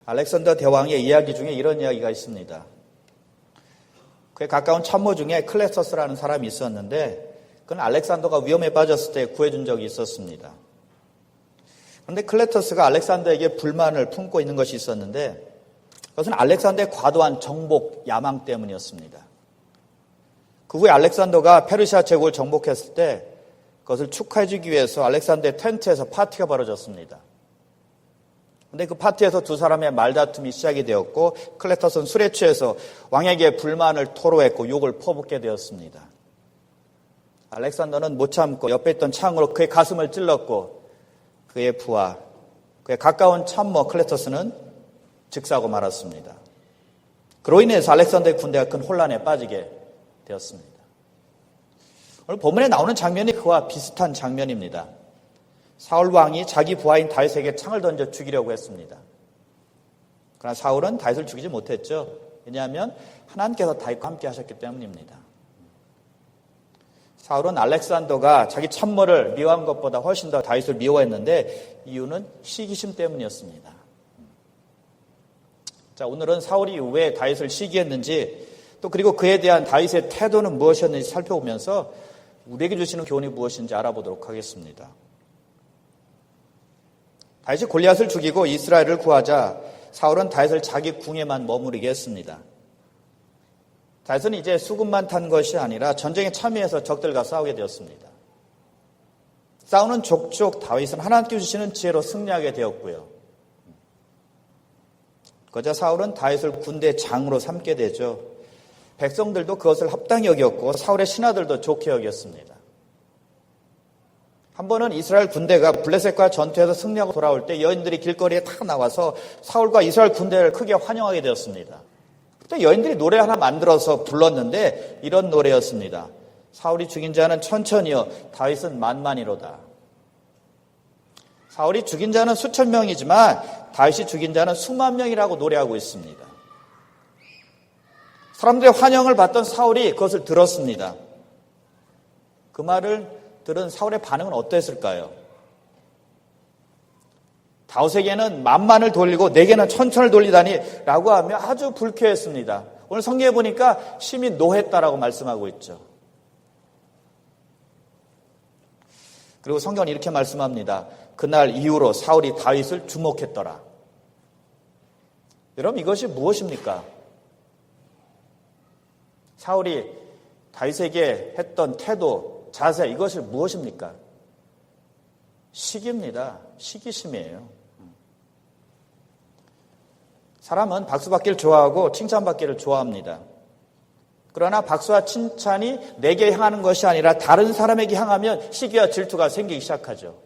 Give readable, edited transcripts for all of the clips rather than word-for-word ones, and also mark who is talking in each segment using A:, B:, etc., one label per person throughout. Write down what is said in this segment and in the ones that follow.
A: 알렉산더 대왕의 이야기 중에 이런 이야기가 있습니다. 그에 가까운 참모 중에 클레터스라는 사람이 있었는데 그는 알렉산더가 위험에 빠졌을 때 구해준 적이 있었습니다. 그런데 클레터스가 알렉산더에게 불만을 품고 있는 것이 있었는데 그것은 알렉산더의 과도한 정복 야망 때문이었습니다. 그 후에 알렉산더가 페르시아 제국을 정복했을 때 그것을 축하해주기 위해서 알렉산더의 텐트에서 파티가 벌어졌습니다. 그런데 그 파티에서 두 사람의 말다툼이 시작이 되었고 클레터스는 술에 취해서 왕에게 불만을 토로했고 욕을 퍼붓게 되었습니다. 알렉산더는 못 참고 옆에 있던 창으로 그의 가슴을 찔렀고 그의 부하, 그의 가까운 참모 클레터스는 즉사하고 말았습니다. 그로 인해서 알렉산더의 군대가 큰 혼란에 빠지게 되었습니다. 오늘 본문에 나오는 장면이 그와 비슷한 장면입니다. 사울 왕이 자기 부하인 다윗에게 창을 던져 죽이려고 했습니다. 그러나 사울은 다윗을 죽이지 못했죠. 왜냐하면 하나님께서 다윗과 함께 하셨기 때문입니다. 사울은 알렉산더가 자기 참모를 미워한 것보다 훨씬 더 다윗을 미워했는데 이유는 시기심 때문이었습니다. 자, 오늘은 사울이 왜 다윗을 시기했는지 또 그리고 그에 대한 다윗의 태도는 무엇이었는지 살펴보면서 우리에게 주시는 교훈이 무엇인지 알아보도록 하겠습니다. 다윗이 골리앗을 죽이고 이스라엘을 구하자 사울은 다윗을 자기 궁에만 머무르게 했습니다. 다윗은 이제 수군만 탄 것이 아니라 전쟁에 참여해서 적들과 싸우게 되었습니다. 싸우는 족족 다윗은 하나님께 주시는 지혜로 승리하게 되었고요. 그러자 사울은 다윗을 군대 장으로 삼게 되죠. 백성들도 그것을 합당히 여겼고 사울의 신하들도 좋게 여겼습니다. 한 번은 이스라엘 군대가 블레셋과 전투에서 승리하고 돌아올 때 여인들이 길거리에 탁 나와서 사울과 이스라엘 군대를 크게 환영하게 되었습니다. 그때 여인들이 노래 하나 만들어서 불렀는데 이런 노래였습니다. 사울이 죽인 자는 천천히요 다윗은 만만이로다. 사울이 죽인 자는 수천 명이지만 다윗이 죽인 자는 수만 명이라고 노래하고 있습니다. 사람들의 환영을 받던 사울이 그것을 들었습니다. 그 말을 들은 사울의 반응은 어땠을까요? 다윗에게는 만만을 돌리고 내게는 천천을 돌리다니 라고 하며 아주 불쾌했습니다. 오늘 성경에 보니까 심히 노했다라고 말씀하고 있죠. 그리고 성경은 이렇게 말씀합니다. 그날 이후로 사울이 다윗을 주목했더라. 여러분 이것이 무엇입니까? 사울이 다윗에게 했던 태도, 자세 이것이 무엇입니까? 시기입니다. 시기심이에요. 사람은 박수받기를 좋아하고 칭찬받기를 좋아합니다. 그러나 박수와 칭찬이 내게 향하는 것이 아니라 다른 사람에게 향하면 시기와 질투가 생기기 시작하죠.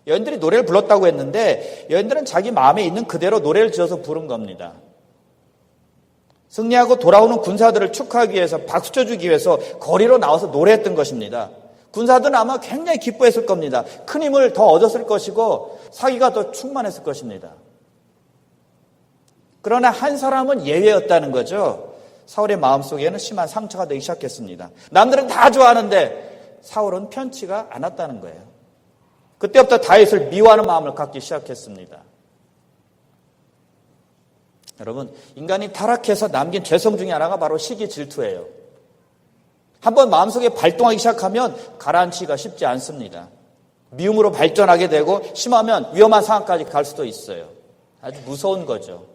A: 여인들이 노래를 불렀다고 했는데 여인들은 자기 마음에 있는 그대로 노래를 지어서 부른 겁니다. 승리하고 돌아오는 군사들을 축하하기 위해서 박수 쳐주기 위해서 거리로 나와서 노래했던 것입니다. 군사들은 아마 굉장히 기뻐했을 겁니다. 큰 힘을 더 얻었을 것이고 사기가 더 충만했을 것입니다. 그러나 한 사람은 예외였다는 거죠. 사울의 마음속에는 심한 상처가 되기 시작했습니다. 남들은 다 좋아하는데 사울은 편치가 않았다는 거예요. 그때부터 다윗을 미워하는 마음을 갖기 시작했습니다. 여러분, 인간이 타락해서 남긴 죄성 중에 하나가 바로 시기 질투예요. 한번 마음속에 발동하기 시작하면 가라앉히기가 쉽지 않습니다. 미움으로 발전하게 되고 심하면 위험한 상황까지 갈 수도 있어요. 아주 무서운 거죠.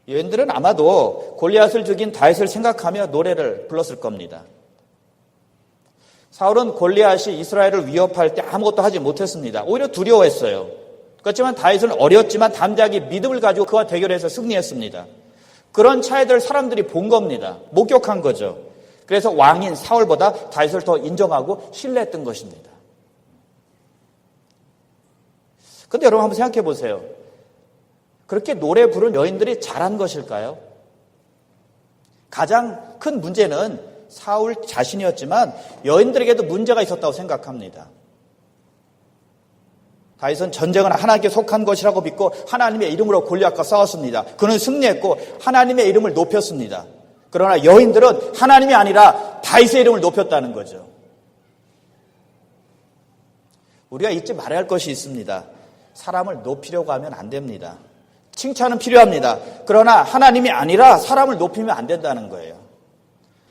A: 여인들은 아마도 골리앗을 죽인 다윗을 생각하며 노래를 불렀을 겁니다. 사울은 골리앗이 이스라엘을 위협할 때 아무것도 하지 못했습니다. 오히려 두려워했어요. 그렇지만 다윗은 어렸지만 담대하게 믿음을 가지고 그와 대결해서 승리했습니다. 그런 차이들 사람들이 본 겁니다. 목격한 거죠. 그래서 왕인 사울보다 다윗을 더 인정하고 신뢰했던 것입니다. 그런데 여러분 한번 생각해 보세요. 그렇게 노래 부른 여인들이 잘한 것일까요? 가장 큰 문제는 사울 자신이었지만 여인들에게도 문제가 있었다고 생각합니다. 다윗은 전쟁은 하나님께 속한 것이라고 믿고 하나님의 이름으로 골리앗과 싸웠습니다. 그는 승리했고 하나님의 이름을 높였습니다. 그러나 여인들은 하나님이 아니라 다윗의 이름을 높였다는 거죠. 우리가 잊지 말아야 할 것이 있습니다. 사람을 높이려고 하면 안 됩니다. 칭찬은 필요합니다. 그러나 하나님이 아니라 사람을 높이면 안 된다는 거예요.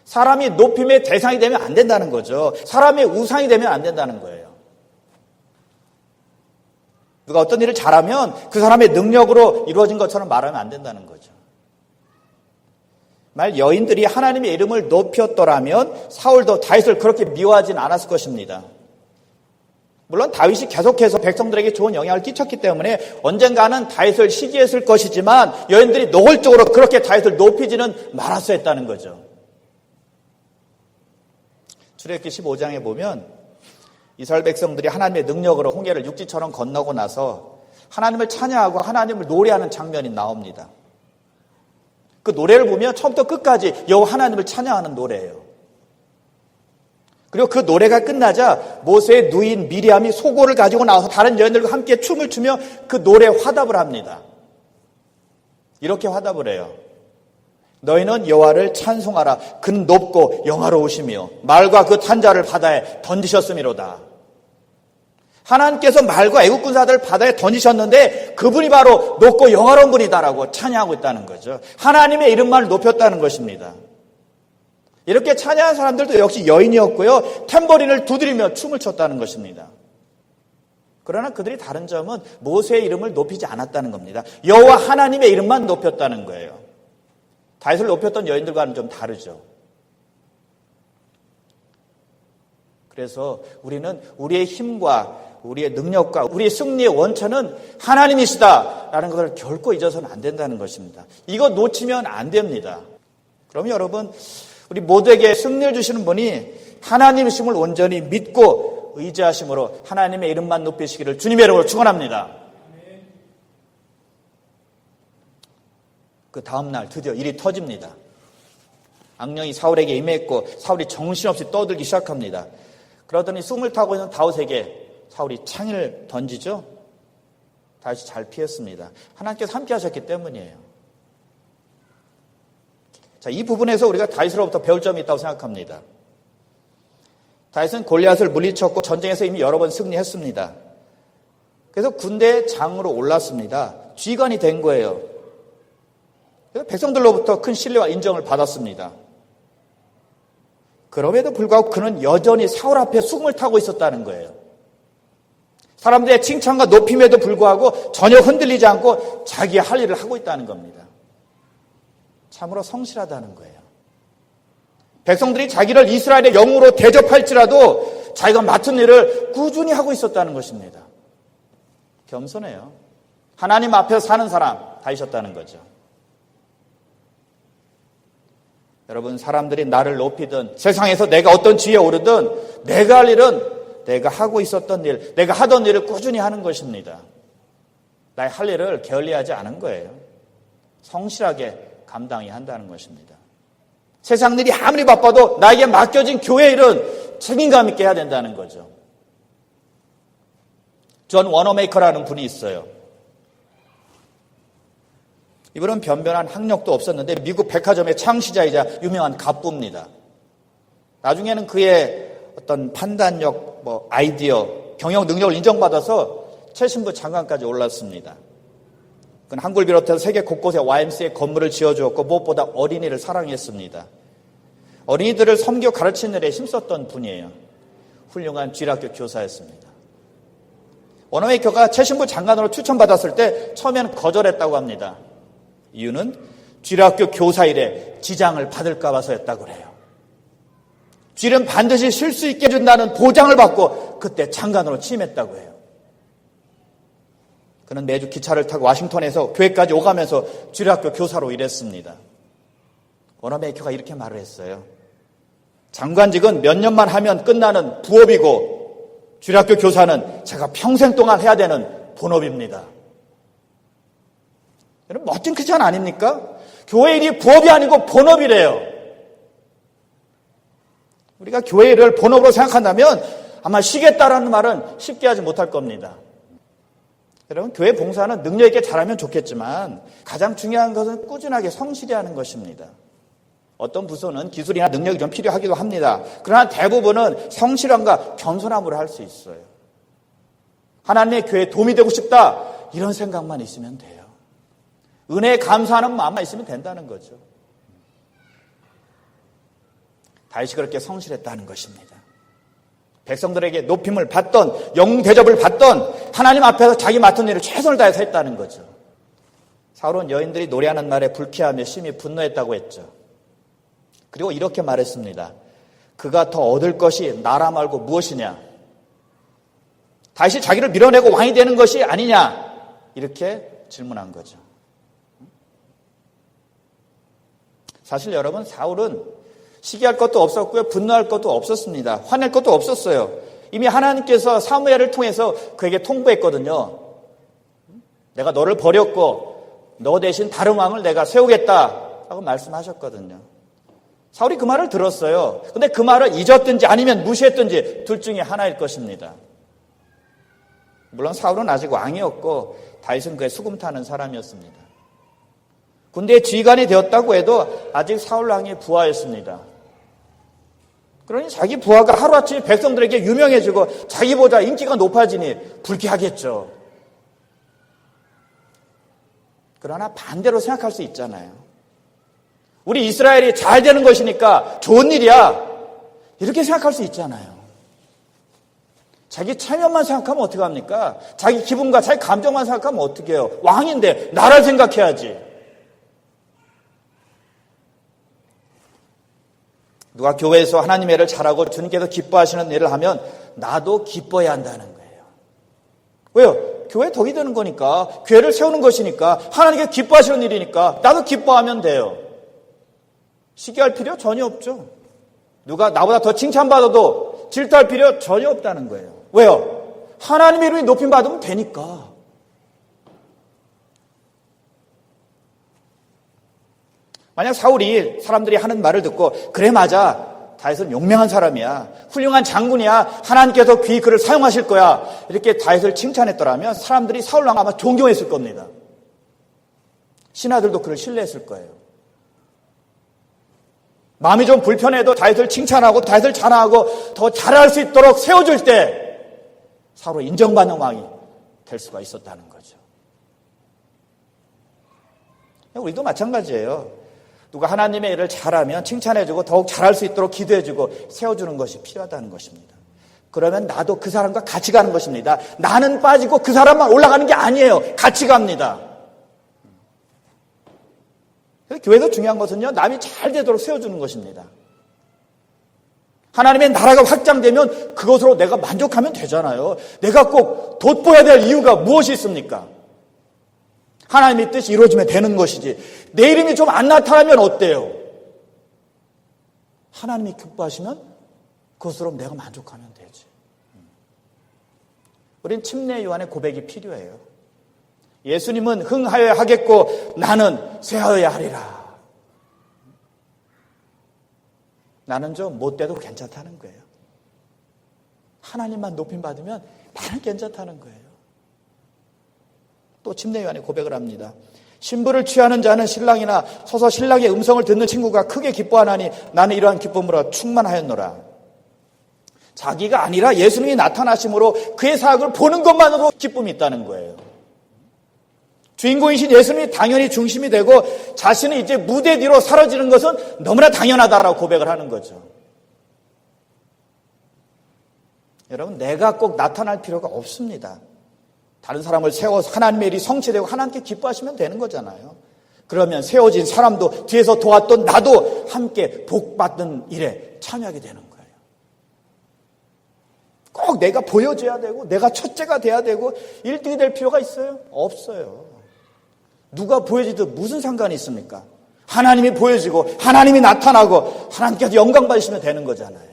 A: 사람이 높임의 대상이 되면 안 된다는 거죠. 사람의 우상이 되면 안 된다는 거예요. 누가 어떤 일을 잘하면 그 사람의 능력으로 이루어진 것처럼 말하면 안 된다는 거죠. 만약 여인들이 하나님의 이름을 높였더라면 사울도 다윗을 그렇게 미워하진 않았을 것입니다. 물론 다윗이 계속해서 백성들에게 좋은 영향을 끼쳤기 때문에 언젠가는 다윗을 시기했을 것이지만 여인들이 노골적으로 그렇게 다윗을 높이지는 말았어야 했다는 거죠. 출애굽기 15장에 보면 이스라엘 백성들이 하나님의 능력으로 홍해를 육지처럼 건너고 나서 하나님을 찬양하고 하나님을 노래하는 장면이 나옵니다. 그 노래를 보면 처음부터 끝까지 여호와 하나님을 찬양하는 노래예요. 그리고 그 노래가 끝나자 모세의 누인 미리암이 소고를 가지고 나와서 다른 여인들과 함께 춤을 추며 그 노래에 화답을 합니다. 이렇게 화답을 해요. 너희는 여호와를 찬송하라. 그는 높고 영화로우시며 말과 그 탄자를 바다에 던지셨음이로다. 하나님께서 말과 애국 군사들을 바다에 던지셨는데 그분이 바로 높고 영화로운 분이다라고 찬양하고 있다는 거죠. 하나님의 이름만을 높였다는 것입니다. 이렇게 찬양한 사람들도 역시 여인이었고요. 탬버린을 두드리며 춤을 췄다는 것입니다. 그러나 그들이 다른 점은 모세의 이름을 높이지 않았다는 겁니다. 여호와 하나님의 이름만 높였다는 거예요. 다윗을 높였던 여인들과는 좀 다르죠. 그래서 우리는 우리의 힘과 우리의 능력과 우리의 승리의 원천은 하나님이시다라는 것을 결코 잊어서는 안 된다는 것입니다. 이거 놓치면 안 됩니다. 그럼 여러분, 우리 모두에게 승리를 주시는 분이 하나님이심을 온전히 믿고 의지하심으로 하나님의 이름만 높이시기를 주님의 이름으로 축원합니다. 그 다음 날 드디어 일이 터집니다. 악령이 사울에게 임했고 사울이 정신없이 떠들기 시작합니다. 그러더니 쑥을 타고 있는 다윗에게 사울이 창을 던지죠. 다윗이 잘 피했습니다. 하나님께서 함께 하셨기 때문이에요. 자, 이 부분에서 우리가 다윗으로부터 배울 점이 있다고 생각합니다. 다윗은 골리앗을 물리쳤고 전쟁에서 이미 여러 번 승리했습니다. 그래서 군대 장으로 올랐습니다. 쥐관이 된 거예요. 백성들로부터 큰 신뢰와 인정을 받았습니다. 그럼에도 불구하고 그는 여전히 사울 앞에 숭을 타고 있었다는 거예요. 사람들의 칭찬과 높임에도 불구하고 전혀 흔들리지 않고 자기의 할 일을 하고 있다는 겁니다. 참으로 성실하다는 거예요. 백성들이 자기를 이스라엘의 영으로 대접할지라도 자기가 맡은 일을 꾸준히 하고 있었다는 것입니다. 겸손해요. 하나님 앞에서 사는 사람 다이셨다는 거죠. 여러분, 사람들이 나를 높이든 세상에서 내가 어떤 지위에 오르든 내가 할 일은 내가 하고 있었던 일, 내가 하던 일을 꾸준히 하는 것입니다. 나의 할 일을 게을리하지 않은 거예요. 성실하게 감당해야 한다는 것입니다. 세상 일이 아무리 바빠도 나에게 맡겨진 교회 일은 책임감 있게 해야 된다는 거죠. 존 워너메이커라는 분이 있어요. 이분은 변변한 학력도 없었는데 미국 백화점의 창시자이자 유명한 갑부입니다. 나중에는 그의 어떤 판단력, 아이디어, 경영 능력을 인정받아서 최신부 장관까지 올랐습니다. 그는 한국을 비롯해서 세계 곳곳에 YMCA 건물을 지어주었고 무엇보다 어린이를 사랑했습니다. 어린이들을 섬겨 가르치는 일에 힘썼던 분이에요. 훌륭한 쥐락교 교사였습니다. 워너메이커가 최신부 장관으로 추천받았을 때 처음에는 거절했다고 합니다. 이유는 쥐락교 교사 일에 지장을 받을까 봐서였다고 그래요. 쥐는 반드시 쉴 수 있게 해준다는 보장을 받고 그때 장관으로 취임했다고 해요. 그는 매주 기차를 타고 워싱턴에서 교회까지 오가면서 쥐락교 교사로 일했습니다. 워너메이커가 이렇게 말을 했어요. 장관직은 몇 년만 하면 끝나는 부업이고 쥐락교 교사는 제가 평생 동안 해야 되는 본업입니다. 여러분, 멋진 크리스천 아닙니까? 교회 일이 부업이 아니고 본업이래요. 우리가 교회 일을 본업으로 생각한다면 아마 쉬겠다라는 말은 쉽게 하지 못할 겁니다. 여러분, 교회 봉사는 능력 있게 잘하면 좋겠지만 가장 중요한 것은 꾸준하게 성실히 하는 것입니다. 어떤 부서는 기술이나 능력이 좀 필요하기도 합니다. 그러나 대부분은 성실함과 겸손함으로 할 수 있어요. 하나님의 교회에 도움이 되고 싶다. 이런 생각만 있으면 돼요. 은혜에 감사하는 마음만 있으면 된다는 거죠. 다윗이 그렇게 성실했다는 것입니다. 백성들에게 높임을 받던, 영웅 대접을 받던 하나님 앞에서 자기 맡은 일을 최선을 다해서 했다는 거죠. 사울은 여인들이 노래하는 말에 불쾌하며 심히 분노했다고 했죠. 그리고 이렇게 말했습니다. 그가 더 얻을 것이 나라 말고 무엇이냐? 다윗이 자기를 밀어내고 왕이 되는 것이 아니냐? 이렇게 질문한 거죠. 사실 여러분, 사울은 시기할 것도 없었고요. 분노할 것도 없었습니다. 화낼 것도 없었어요. 이미 하나님께서 사무엘을 통해서 그에게 통보했거든요. 내가 너를 버렸고 너 대신 다른 왕을 내가 세우겠다라고 말씀하셨거든요. 사울이 그 말을 들었어요. 근데 그 말을 잊었든지 아니면 무시했든지 둘 중에 하나일 것입니다. 물론 사울은 아직 왕이었고 다윗은 그의 수금 타는 사람이었습니다. 군대의 지휘관이 되었다고 해도 아직 사울 왕이 부하였습니다. 그러니 자기 부하가 하루아침에 백성들에게 유명해지고 자기보다 인기가 높아지니 불쾌하겠죠. 그러나 반대로 생각할 수 있잖아요. 우리 이스라엘이 잘 되는 것이니까 좋은 일이야. 이렇게 생각할 수 있잖아요. 자기 체면만 생각하면 어떡합니까? 자기 기분과 자기 감정만 생각하면 어떻게 해요? 왕인데 나를 생각해야지. 누가 교회에서 하나님의 일을 잘하고 주님께서 기뻐하시는 일을 하면 나도 기뻐해야 한다는 거예요. 왜요? 교회 덕이 되는 거니까, 교회를 세우는 것이니까, 하나님께 기뻐하시는 일이니까 나도 기뻐하면 돼요. 시기할 필요 전혀 없죠. 누가 나보다 더 칭찬받아도 질투할 필요 전혀 없다는 거예요. 왜요? 하나님의 이름이 높임받으면 되니까. 만약 사울이 사람들이 하는 말을 듣고 그래 맞아, 다윗은 용맹한 사람이야, 훌륭한 장군이야, 하나님께서 귀히 그를 사용하실 거야, 이렇게 다윗을 칭찬했더라면 사람들이 사울왕 아마 존경했을 겁니다. 신하들도 그를 신뢰했을 거예요. 마음이 좀 불편해도 다윗을 칭찬하고 다윗을 자랑하고 더 잘할 수 있도록 세워줄 때 사울은 인정받는 왕이 될 수가 있었다는 거죠. 우리도 마찬가지예요. 누가 하나님의 일을 잘하면 칭찬해주고 더욱 잘할 수 있도록 기도해주고 세워주는 것이 필요하다는 것입니다. 그러면 나도 그 사람과 같이 가는 것입니다. 나는 빠지고 그 사람만 올라가는 게 아니에요. 같이 갑니다. 그래서 교회도 중요한 것은요, 남이 잘 되도록 세워주는 것입니다. 하나님의 나라가 확장되면 그것으로 내가 만족하면 되잖아요. 내가 꼭 돋보여야 될 이유가 무엇이 있습니까? 하나님의 뜻이 이루어지면 되는 것이지. 내 이름이 좀 안 나타나면 어때요? 하나님이 기뻐하시면 그것으로 내가 만족하면 되지. 우린 침례 요한의 고백이 필요해요. 예수님은 흥하여야 하겠고 나는 쇠하여야 하리라. 나는 좀 못돼도 괜찮다는 거예요. 하나님만 높임받으면 나는 괜찮다는 거예요. 또 침례 요한이 고백을 합니다. 신부를 취하는 자는 신랑이나 서서 신랑의 음성을 듣는 친구가 크게 기뻐하나니 나는 이러한 기쁨으로 충만하였노라. 자기가 아니라 예수님이 나타나심으로 그의 사역을 보는 것만으로 기쁨이 있다는 거예요. 주인공이신 예수님이 당연히 중심이 되고 자신은 이제 무대 뒤로 사라지는 것은 너무나 당연하다라고 고백을 하는 거죠. 여러분, 내가 꼭 나타날 필요가 없습니다. 다른 사람을 세워서 하나님의 일이 성취되고 하나님께 기뻐하시면 되는 거잖아요. 그러면 세워진 사람도 뒤에서 도왔던 나도 함께 복받는 일에 참여하게 되는 거예요. 꼭 내가 보여줘야 되고 내가 첫째가 돼야 되고 1등이 될 필요가 있어요? 없어요. 누가 보여지든 무슨 상관이 있습니까? 하나님이 보여지고 하나님이 나타나고 하나님께서 영광 받으시면 되는 거잖아요.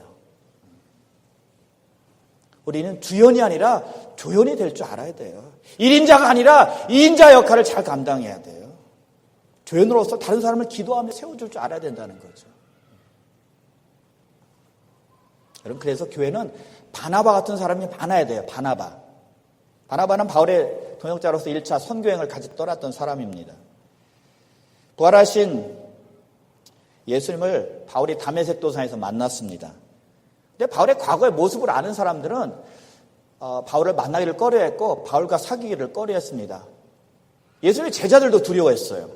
A: 우리는 주연이 아니라 조연이 될 줄 알아야 돼요. 1인자가 아니라 2인자 역할을 잘 감당해야 돼요. 조연으로서 다른 사람을 기도하며 세워줄 줄 알아야 된다는 거죠. 여러분, 그래서 교회는 바나바 같은 사람이 많아야 돼요. 바나바는 바울의 동역자로서 1차 선교행을 같이 떠났던 사람입니다. 부활하신 예수님을 바울이 다메섹 도상에서 만났습니다. 근데 바울의 과거의 모습을 아는 사람들은 바울을 만나기를 꺼려했고 바울과 사귀기를 꺼려했습니다. 예수님의 제자들도 두려워했어요.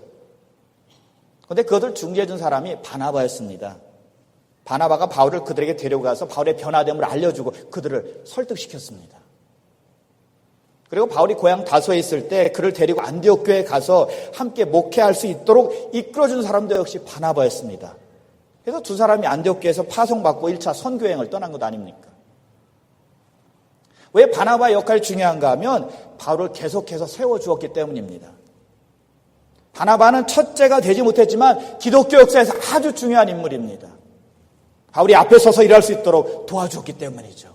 A: 그런데 그것을 중재해 준 사람이 바나바였습니다. 바나바가 바울을 그들에게 데려가서 바울의 변화됨을 알려주고 그들을 설득시켰습니다. 그리고 바울이 고향 다소에 있을 때 그를 데리고 안디옥 교회에 가서 함께 목회할 수 있도록 이끌어준 사람도 역시 바나바였습니다. 그래서 두 사람이 안디옥 교회에서 파송받고 1차 선교여행을 떠난 것 아닙니까? 왜 바나바의 역할이 중요한가 하면 바울을 계속해서 세워주었기 때문입니다. 바나바는 첫째가 되지 못했지만 기독교 역사에서 아주 중요한 인물입니다. 바울이 앞에 서서 일할 수 있도록 도와주었기 때문이죠.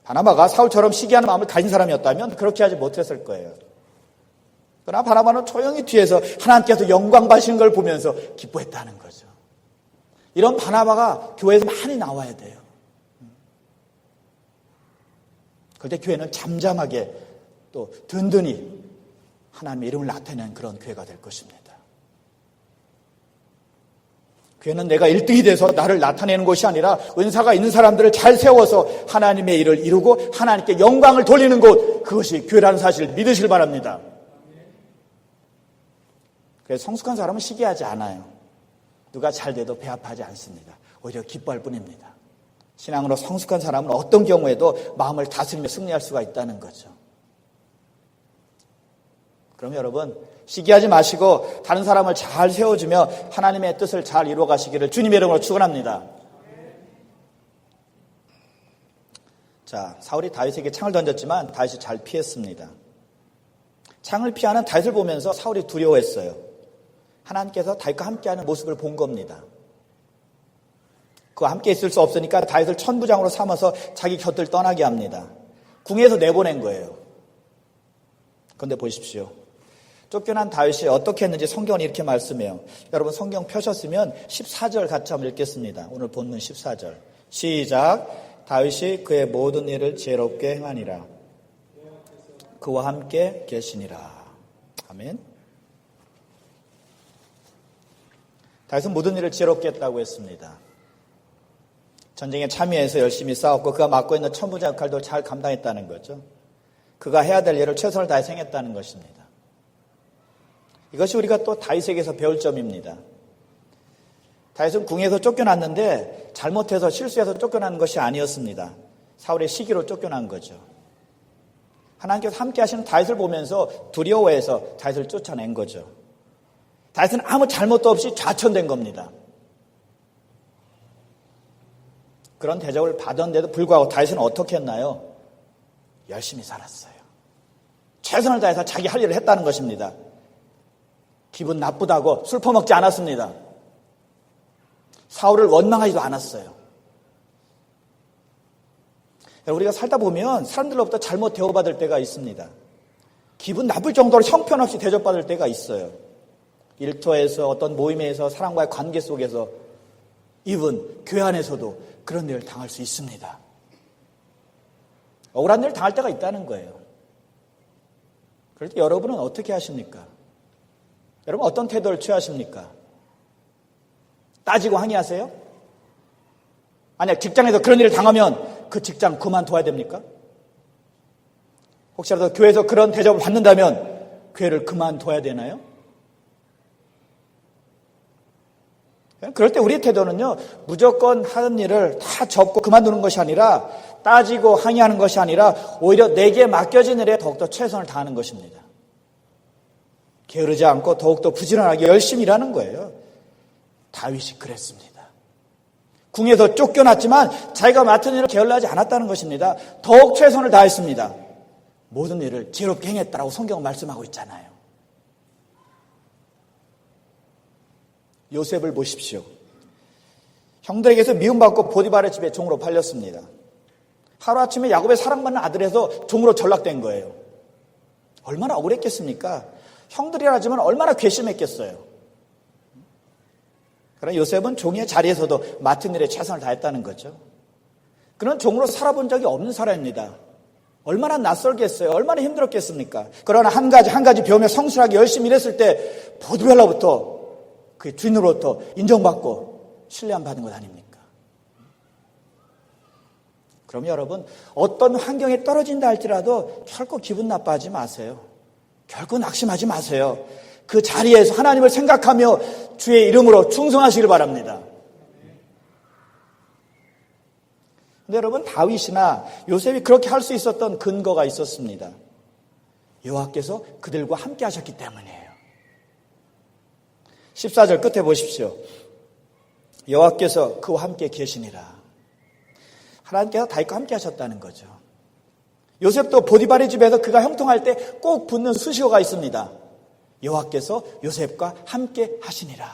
A: 바나바가 사울처럼 시기하는 마음을 가진 사람이었다면 그렇게 하지 못했을 거예요. 그러나 바나바는 조용히 뒤에서 하나님께서 영광 받으시는 걸 보면서 기뻐했다는 거죠. 이런 바나바가 교회에서 많이 나와야 돼요. 그런데 교회는 잠잠하게 또 든든히 하나님의 이름을 나타내는 그런 교회가 될 것입니다. 교회는 내가 1등이 돼서 나를 나타내는 것이 아니라 은사가 있는 사람들을 잘 세워서 하나님의 일을 이루고 하나님께 영광을 돌리는 곳, 그것이 교회라는 사실을 믿으시길 바랍니다. 그래서 성숙한 사람은 시기하지 않아요. 누가 잘 돼도 배합하지 않습니다. 오히려 기뻐할 뿐입니다. 신앙으로 성숙한 사람은 어떤 경우에도 마음을 다스리며 승리할 수가 있다는 거죠. 그럼 여러분, 시기하지 마시고 다른 사람을 잘 세워주며 하나님의 뜻을 잘 이루어가시기를 주님의 이름으로 축원합니다. 자, 사울이 다윗에게 창을 던졌지만 다윗이 잘 피했습니다. 창을 피하는 다윗을 보면서 사울이 두려워했어요. 하나님께서 다윗과 함께하는 모습을 본 겁니다. 그와 함께 있을 수 없으니까 다윗을 천부장으로 삼아서 자기 곁을 떠나게 합니다. 궁에서 내보낸 거예요. 그런데 보십시오. 쫓겨난 다윗이 어떻게 했는지 성경은 이렇게 말씀해요. 여러분 성경 펴셨으면 14절 같이 한번 읽겠습니다. 오늘 본문 14절. 시작. 다윗이 그의 모든 일을 지혜롭게 행하니라. 그와 함께 계시니라. 아멘. 다윗은 모든 일을 지혜롭게 했다고 했습니다. 전쟁에 참여해서 열심히 싸웠고 그가 맡고 있는 천부장 역할도 잘 감당했다는 거죠. 그가 해야 될 일을 최선을 다해서 행했다는 것입니다. 이것이 우리가 또 다윗에게서 배울 점입니다. 다윗은 궁에서 쫓겨났는데 잘못해서 실수해서 쫓겨난 것이 아니었습니다. 사울의 시기로 쫓겨난 거죠. 하나님께서 함께 하시는 다윗을 보면서 두려워해서 다윗을 쫓아낸 거죠. 다윗은 아무 잘못도 없이 좌천된 겁니다. 그런 대접을 받았는데도 불구하고 다윗은 어떻게 했나요? 열심히 살았어요. 최선을 다해서 자기 할 일을 했다는 것입니다. 기분 나쁘다고 술 퍼먹지 않았습니다. 사울을 원망하지도 않았어요. 우리가 살다 보면 사람들로부터 잘못 대우받을 때가 있습니다. 기분 나쁠 정도로 형편없이 대접받을 때가 있어요. 일터에서 어떤 모임에서 사람과의 관계 속에서 이분 교회 안에서도 그런 일을 당할 수 있습니다. 억울한 일을 당할 때가 있다는 거예요. 그럴 때 여러분은 어떻게 하십니까? 여러분 어떤 태도를 취하십니까? 따지고 항의하세요? 아니야, 직장에서 그런 일을 당하면 그 직장 그만둬야 됩니까? 혹시라도 교회에서 그런 대접을 받는다면 교회를 그만둬야 되나요? 그럴 때 우리의 태도는요, 무조건 하는 일을 다 접고 그만두는 것이 아니라 따지고 항의하는 것이 아니라 오히려 내게 맡겨진 일에 더욱더 최선을 다하는 것입니다. 게으르지 않고 더욱더 부지런하게 열심히 일하는 거예요. 다윗이 그랬습니다. 궁에서 쫓겨났지만 자기가 맡은 일을 게을러하지 않았다는 것입니다. 더욱 최선을 다했습니다. 모든 일을 지혜롭게 행했다라고 성경은 말씀하고 있잖아요. 요셉을 보십시오. 형들에게서 미움받고 보디발의 집에 종으로 팔렸습니다. 하루아침에 야곱의 사랑받는 아들에서 종으로 전락된 거예요. 얼마나 억울했겠습니까? 형들이라지만 얼마나 괘씸했겠어요. 그러나 요셉은 종의 자리에서도 맡은 일에 최선을 다했다는 거죠. 그는 종으로 살아본 적이 없는 사람입니다. 얼마나 낯설겠어요. 얼마나 힘들었겠습니까? 그러나 한 가지 배우며 성실하게 열심히 일했을 때 보디발로부터 그 주인으로부터 인정받고 신뢰함 받은 것 아닙니까? 그럼 여러분, 어떤 환경에 떨어진다 할지라도 결코 기분 나빠하지 마세요. 결코 낙심하지 마세요. 그 자리에서 하나님을 생각하며 주의 이름으로 충성하시길 바랍니다. 근데 여러분, 다윗이나 요셉이 그렇게 할 수 있었던 근거가 있었습니다. 여호와께서 그들과 함께 하셨기 때문이에요. 14절 끝에 보십시오. 여호와께서 그와 함께 계시니라. 하나님께서 다윗과 함께 하셨다는 거죠. 요셉도 보디발의 집에서 그가 형통할 때 꼭 붙는 수식어가 있습니다. 여호와께서 요셉과 함께 하시니라.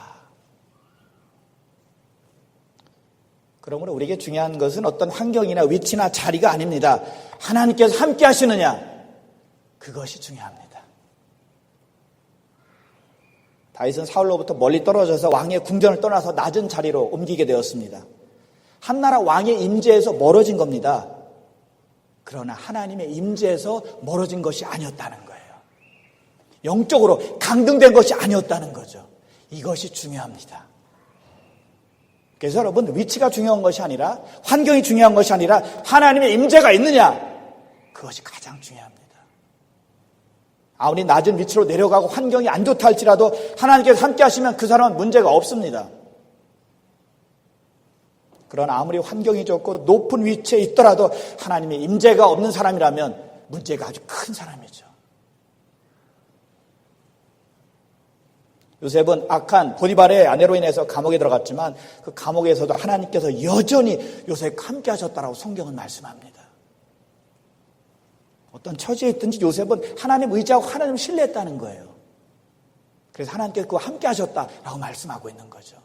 A: 그러므로 우리에게 중요한 것은 어떤 환경이나 위치나 자리가 아닙니다. 하나님께서 함께 하시느냐, 그것이 중요합니다. 다윗은 사울로부터 멀리 떨어져서 왕의 궁전을 떠나서 낮은 자리로 옮기게 되었습니다. 한나라 왕의 임재에서 멀어진 겁니다. 그러나 하나님의 임재에서 멀어진 것이 아니었다는 거예요. 영적으로 강등된 것이 아니었다는 거죠. 이것이 중요합니다. 그래서 여러분, 위치가 중요한 것이 아니라, 환경이 중요한 것이 아니라 하나님의 임재가 있느냐, 그것이 가장 중요합니다. 아무리 낮은 위치로 내려가고 환경이 안 좋다 할지라도 하나님께서 함께 하시면 그 사람은 문제가 없습니다. 그러나 아무리 환경이 좋고 높은 위치에 있더라도 하나님의 임재가 없는 사람이라면 문제가 아주 큰 사람이죠. 요셉은 악한 보디발의 아내로 인해서 감옥에 들어갔지만 그 감옥에서도 하나님께서 여전히 요셉과 함께 하셨다라고 성경은 말씀합니다. 어떤 처지에 있든지 요셉은 하나님 의지하고 하나님을 신뢰했다는 거예요. 그래서 하나님께서 그와 함께 하셨다라고 말씀하고 있는 거죠.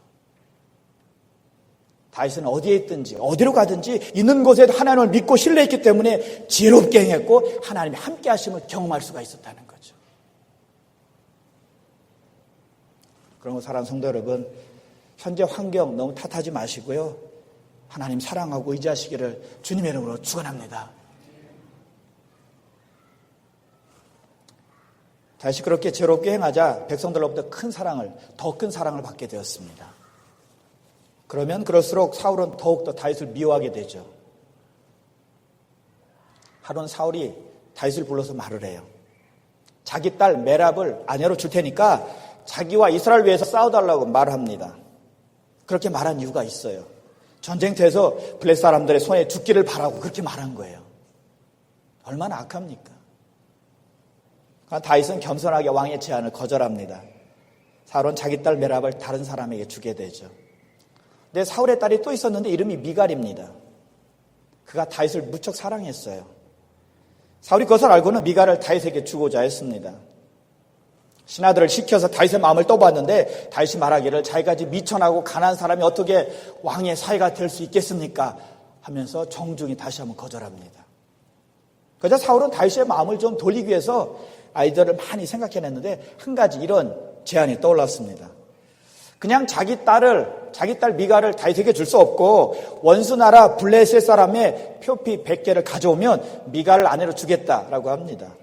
A: 다윗은 어디에 있든지 어디로 가든지 있는 곳에도 하나님을 믿고 신뢰했기 때문에 지혜롭게 행했고 하나님이 함께 하심을 경험할 수가 있었다는 거죠. 그런 거 사랑하는 성도 여러분, 현재 환경 너무 탓하지 마시고요. 하나님 사랑하고 의지하시기를 주님의 이름으로 축원합니다. 다시 그렇게 지혜롭게 행하자 백성들로부터 더 큰 사랑을 받게 되었습니다. 그러면 그럴수록 사울은 더욱더 다윗을 미워하게 되죠. 하루는 사울이 다윗을 불러서 말을 해요. 자기 딸 메랍을 아내로 줄 테니까 자기와 이스라엘 위해서 싸워달라고 말을 합니다. 그렇게 말한 이유가 있어요. 전쟁터에서 블레셋 사람들의 손에 죽기를 바라고 그렇게 말한 거예요. 얼마나 악합니까? 다윗은 겸손하게 왕의 제안을 거절합니다. 사울은 자기 딸 메랍을 다른 사람에게 주게 되죠. 근데 사울의 딸이 또 있었는데 이름이 미갈입니다. 그가 다윗을 무척 사랑했어요. 사울이 그것을 알고는 미갈을 다윗에게 주고자 했습니다. 신하들을 시켜서 다윗의 마음을 떠봤는데 다윗이 말하기를 자기같이 미천하고 가난한 사람이 어떻게 왕의 사위가 될 수 있겠습니까? 하면서 정중히 다시 한번 거절합니다. 그러자 사울은 다윗의 마음을 좀 돌리기 위해서 아이디어를 많이 생각해냈는데 한 가지 이런 제안이 떠올랐습니다. 그냥 자기 딸 미갈을 다윗에게 줄 수 없고 원수나라 블레셋 사람의 표피 100개를 가져오면 미갈을 아내로 주겠다라고 합니다.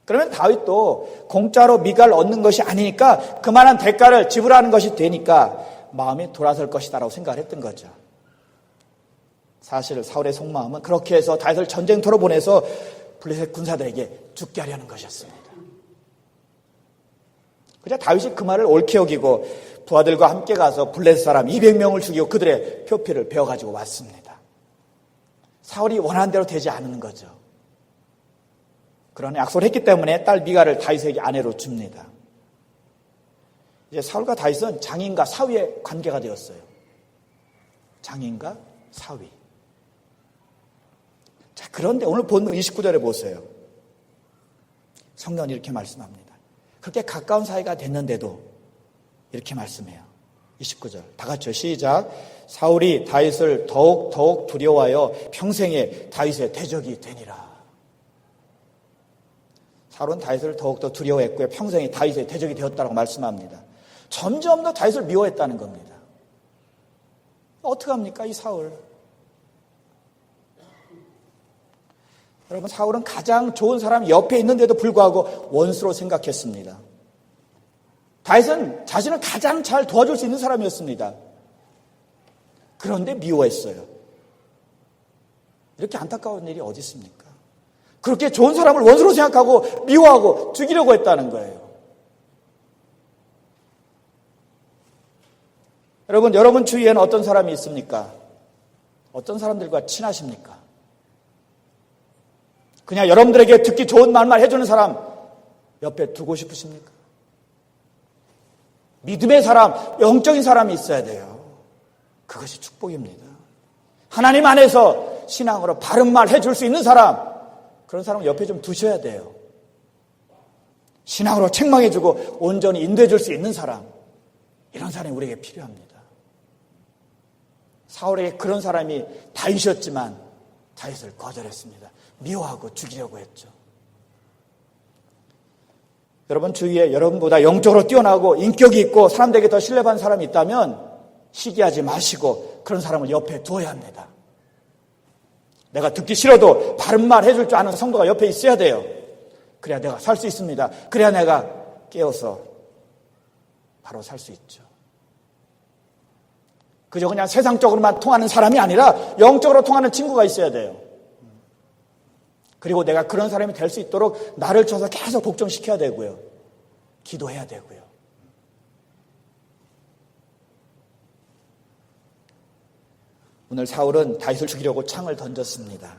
A: 그러면 다윗도 공짜로 미갈을 얻는 것이 아니니까 그만한 대가를 지불하는 것이 되니까 마음이 돌아설 것이다라고 생각을 했던 거죠. 사실 사울의 속마음은 그렇게 해서 다윗을 전쟁터로 보내서 블레셋 군사들에게 죽게 하려는 것이었습니다. 그래서 다윗이 그 말을 옳게 여기고 부하들과 함께 가서 블레셋 사람 200명을 죽이고 그들의 표피를 베어가지고 왔습니다. 사울이 원하는 대로 되지 않는 거죠. 그러나 약속을 했기 때문에 딸 미갈을 다윗에게 아내로 줍니다. 이제 사울과 다윗은 장인과 사위의 관계가 되었어요. 장인과 사위. 자, 그런데 오늘 본문 29절에 보세요. 성경은 이렇게 말씀합니다. 그렇게 가까운 사이가 됐는데도 이렇게 말씀해요. 29절 다 같이요. 시작. 사울이 다윗을 더욱 두려워하여 평생에 다윗의 대적이 되니라. 사울은 다윗을 더욱더 두려워했고요. 평생에 다윗의 대적이 되었다고 말씀합니다. 점점 더 다윗을 미워했다는 겁니다. 어떡합니까 이 사울. 여러분, 사울은 가장 좋은 사람 옆에 있는데도 불구하고 원수로 생각했습니다. 다윗은 자신을 가장 잘 도와줄 수 있는 사람이었습니다. 그런데 미워했어요. 이렇게 안타까운 일이 어디 있습니까? 그렇게 좋은 사람을 원수로 생각하고 미워하고 죽이려고 했다는 거예요. 여러분 주위에는 어떤 사람이 있습니까? 어떤 사람들과 친하십니까? 그냥 여러분들에게 듣기 좋은 말만 해주는 사람 옆에 두고 싶으십니까? 믿음의 사람, 영적인 사람이 있어야 돼요. 그것이 축복입니다. 하나님 안에서 신앙으로 바른 말 해줄 수 있는 사람, 그런 사람을 옆에 좀 두셔야 돼요. 신앙으로 책망해주고 온전히 인도해줄 수 있는 사람, 이런 사람이 우리에게 필요합니다. 사울에게 그런 사람이 다윗이었지만 다윗을 거절했습니다. 미워하고 죽이려고 했죠. 여러분 주위에 여러분보다 영적으로 뛰어나고 인격이 있고 사람들에게 더 신뢰받는 사람이 있다면 시기하지 마시고 그런 사람을 옆에 두어야 합니다. 내가 듣기 싫어도 바른 말 해줄 줄 아는 성도가 옆에 있어야 돼요. 그래야 내가 살 수 있습니다. 그래야 내가 깨어서 바로 살 수 있죠. 그저 그냥 세상적으로만 통하는 사람이 아니라 영적으로 통하는 친구가 있어야 돼요. 그리고 내가 그런 사람이 될 수 있도록 나를 쳐서 계속 복종시켜야 되고요. 기도해야 되고요. 오늘 사울은 다윗을 죽이려고 창을 던졌습니다.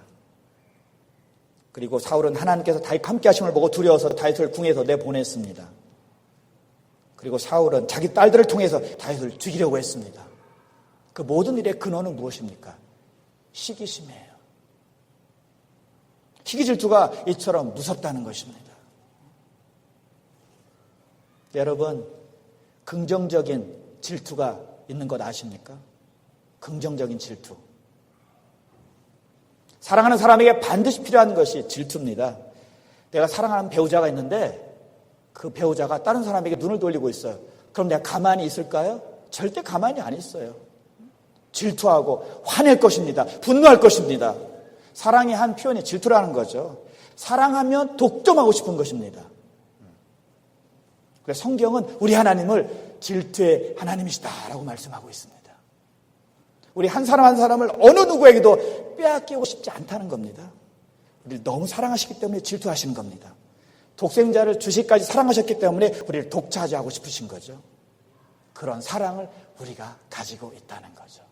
A: 그리고 사울은 하나님께서 다윗 함께 하심을 보고 두려워서 다윗을 궁에서 내보냈습니다. 그리고 사울은 자기 딸들을 통해서 다윗을 죽이려고 했습니다. 그 모든 일의 근원은 무엇입니까? 시기심이에요. 시기질투가 이처럼 무섭다는 것입니다. 여러분, 긍정적인 질투가 있는 것 아십니까? 긍정적인 질투. 사랑하는 사람에게 반드시 필요한 것이 질투입니다. 내가 사랑하는 배우자가 있는데 그 배우자가 다른 사람에게 눈을 돌리고 있어요. 그럼 내가 가만히 있을까요? 절대 가만히 안 있어요. 질투하고 화낼 것입니다. 분노할 것입니다. 사랑의 한 표현이 질투라는 거죠. 사랑하면 독점하고 싶은 것입니다. 그래서 성경은 우리 하나님을 질투의 하나님이시다라고 말씀하고 있습니다. 우리 한 사람 한 사람을 어느 누구에게도 빼앗기고 싶지 않다는 겁니다. 우리를 너무 사랑하시기 때문에 질투하시는 겁니다. 독생자를 주시까지 사랑하셨기 때문에 우리를 독차지하고 싶으신 거죠. 그런 사랑을 우리가 가지고 있다는 거죠.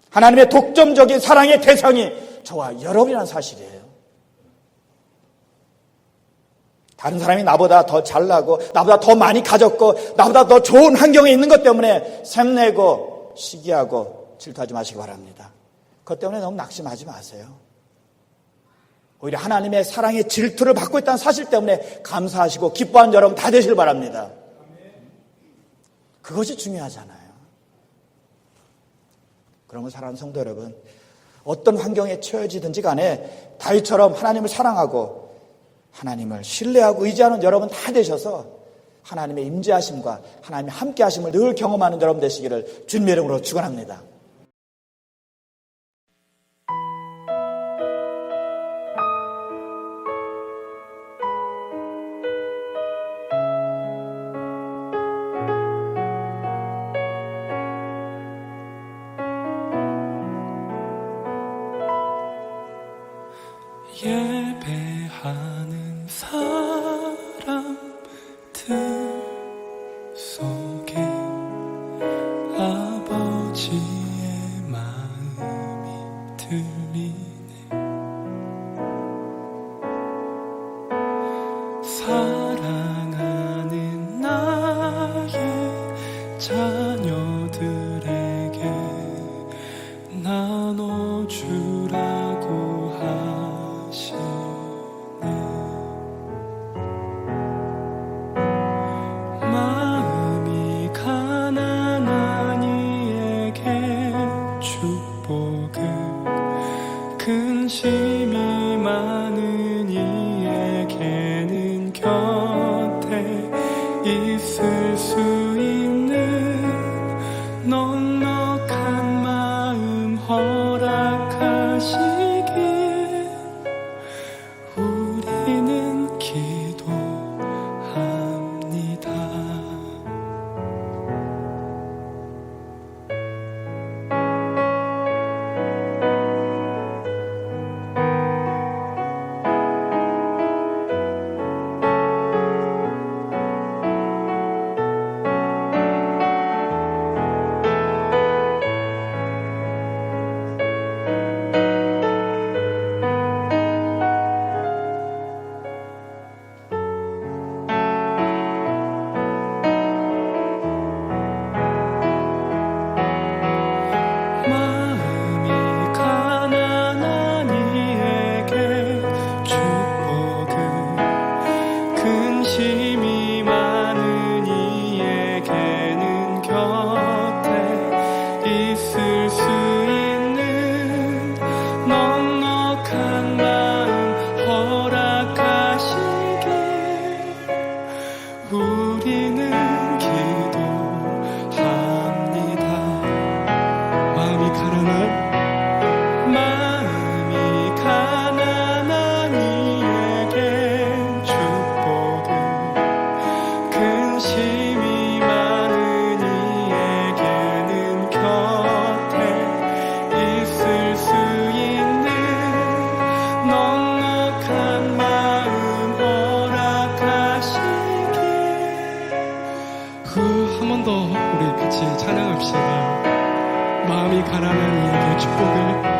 A: 하나님의 독점적인 사랑의 대상이 저와 여러분이라는 사실이에요. 다른 사람이 나보다 더 잘나고 나보다 더 많이 가졌고 나보다 더 좋은 환경에 있는 것 때문에 샘내고 시기하고 질투하지 마시기 바랍니다. 그것 때문에 너무 낙심하지 마세요. 오히려 하나님의 사랑의 질투를 받고 있다는 사실 때문에 감사하시고 기뻐하는 여러분 다 되시길 바랍니다. 그것이 중요하잖아요. 그러면 사랑하는 성도 여러분, 어떤 환경에 처해지든지 간에 다윗처럼 하나님을 사랑하고 하나님을 신뢰하고 의지하는 여러분 다 되셔서 하나님의 임재하심과 하나님의 함께하심을 늘 경험하는 여러분 되시기를 주님의 이름으로 축원합니다.
B: 예배하는 사람들 속에 아버지의 마음이 들리네. 사랑하는 나의 자녀들에게 나눠주라고 마음이 가난한 이에게 축복을, 근심이 많은 이에게는 곁에 있을 수 있는 넉넉한 마음 허락하시길 우리는 기도합니다. 찬양합시다. 마음이 가난한 이에게 축복을